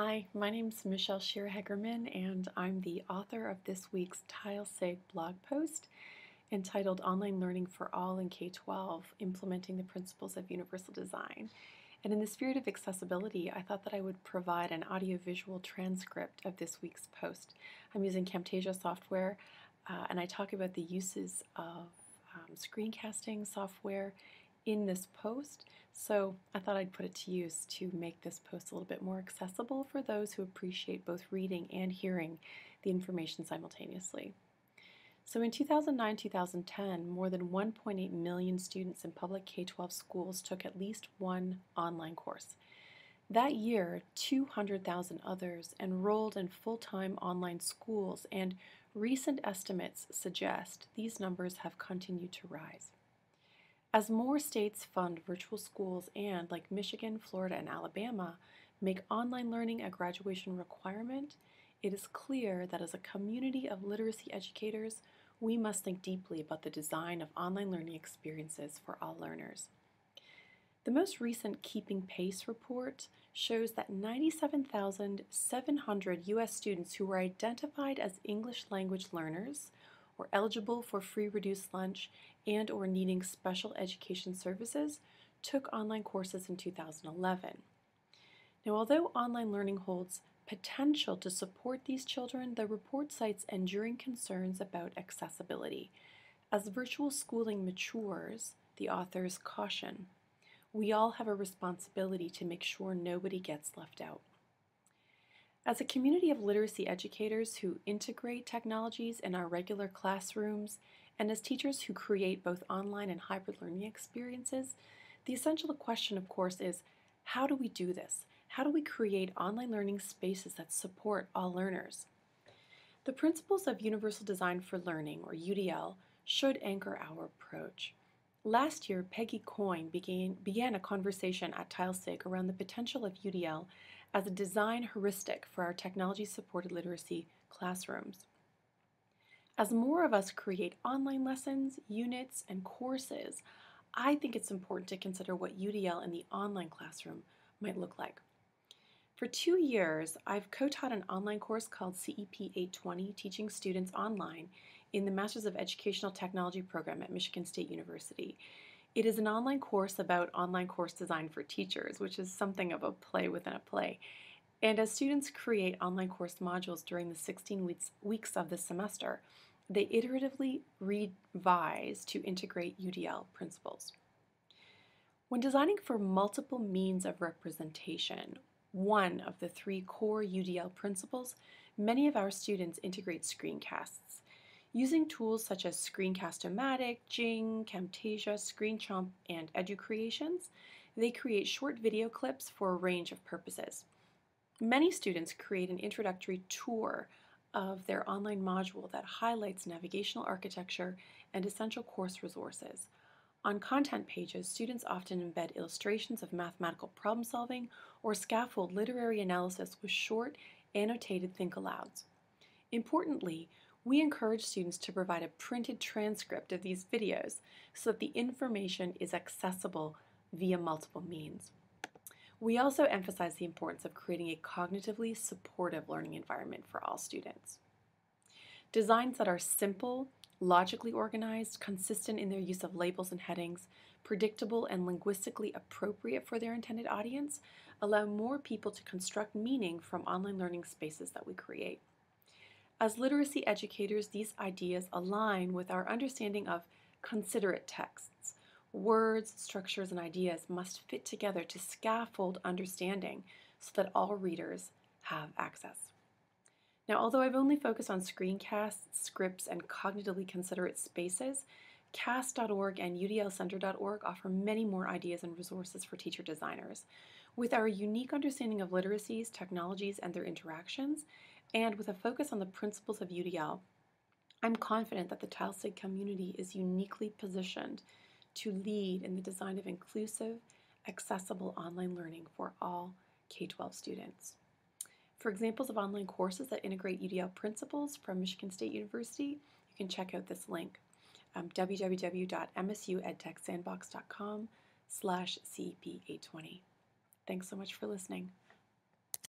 Hi, my name is Schira Hagerman, and I'm the author of this week's TILE-SIG blog post entitled Online Learning for All in K-12, Implementing the Principles of Universal Design. And in the spirit of accessibility, I thought that I would provide an audiovisual transcript of this week's post. I'm using Camtasia software, and I talk about the uses of screencasting software in this post, so I thought I'd put it to use to make this post a little bit more accessible for those who appreciate both reading and hearing the information simultaneously. So in 2009-2010, more than 1.8 million students in public K-12 schools took at least one online course. That year, 200,000 others enrolled in full-time online schools, and recent estimates suggest these numbers have continued to rise. As more states fund virtual schools and, like Michigan, Florida, and Alabama, make online learning a graduation requirement, it is clear that as a community of literacy educators, we must think deeply about the design of online learning experiences for all learners. The most recent Keeping Pace report shows that 97,700 U.S. students who were identified as English language learners or eligible for free reduced lunch and or needing special education services took online courses in 2011. Now, although online learning holds potential to support these children, the report cites enduring concerns about accessibility. As virtual schooling matures, the authors caution, we all have a responsibility to make sure nobody gets left out. As a community of literacy educators who integrate technologies in our regular classrooms, and as teachers who create both online and hybrid learning experiences, the essential question, of course, is how do we do this? How do we create online learning spaces that support all learners? The Principles of Universal Design for Learning, or UDL, should anchor our approach. Last year, Peggy Coyne began a conversation at TILE-SIG around the potential of UDL as a design heuristic for our technology-supported literacy classrooms. As more of us create online lessons, units, and courses, I think it's important to consider what UDL in the online classroom might look like. For 2 years, I've co-taught an online course called CEP 820, Teaching Students Online, in the Masters of Educational Technology program at Michigan State University. It is an online course about online course design for teachers, which is something of a play within a play. And as students create online course modules during the 16 weeks of the semester, they iteratively revise to integrate UDL principles. When designing for multiple means of representation, one of the 3 core UDL principles, many of our students integrate screencasts. Using tools such as Screencast-O-Matic, Jing, Camtasia, ScreenChomp, and EduCreations, they create short video clips for a range of purposes. Many students create an introductory tour of their online module that highlights navigational architecture and essential course resources. On content pages, students often embed illustrations of mathematical problem solving or scaffold literary analysis with short, annotated think-alouds. Importantly, we encourage students to provide a printed transcript of these videos so that the information is accessible via multiple means. We also emphasize the importance of creating a cognitively supportive learning environment for all students. Designs that are simple, logically organized, consistent in their use of labels and headings, predictable and linguistically appropriate for their intended audience, allow more people to construct meaning from online learning spaces that we create. As literacy educators, these ideas align with our understanding of considerate texts. Words, structures, and ideas must fit together to scaffold understanding so that all readers have access. Now, although I've only focused on screencasts, scripts, and cognitively considerate spaces, CAST.org and UDLcenter.org offer many more ideas and resources for teacher designers. With our unique understanding of literacies, technologies, and their interactions, and with a focus on the principles of UDL, I'm confident that the TILE-SIG community is uniquely positioned to lead in the design of inclusive, accessible online learning for all K-12 students. For examples of online courses that integrate UDL principles from Michigan State University, you can check out this link, www.msuedtechsandbox.com/CEP820. Thanks so much for listening.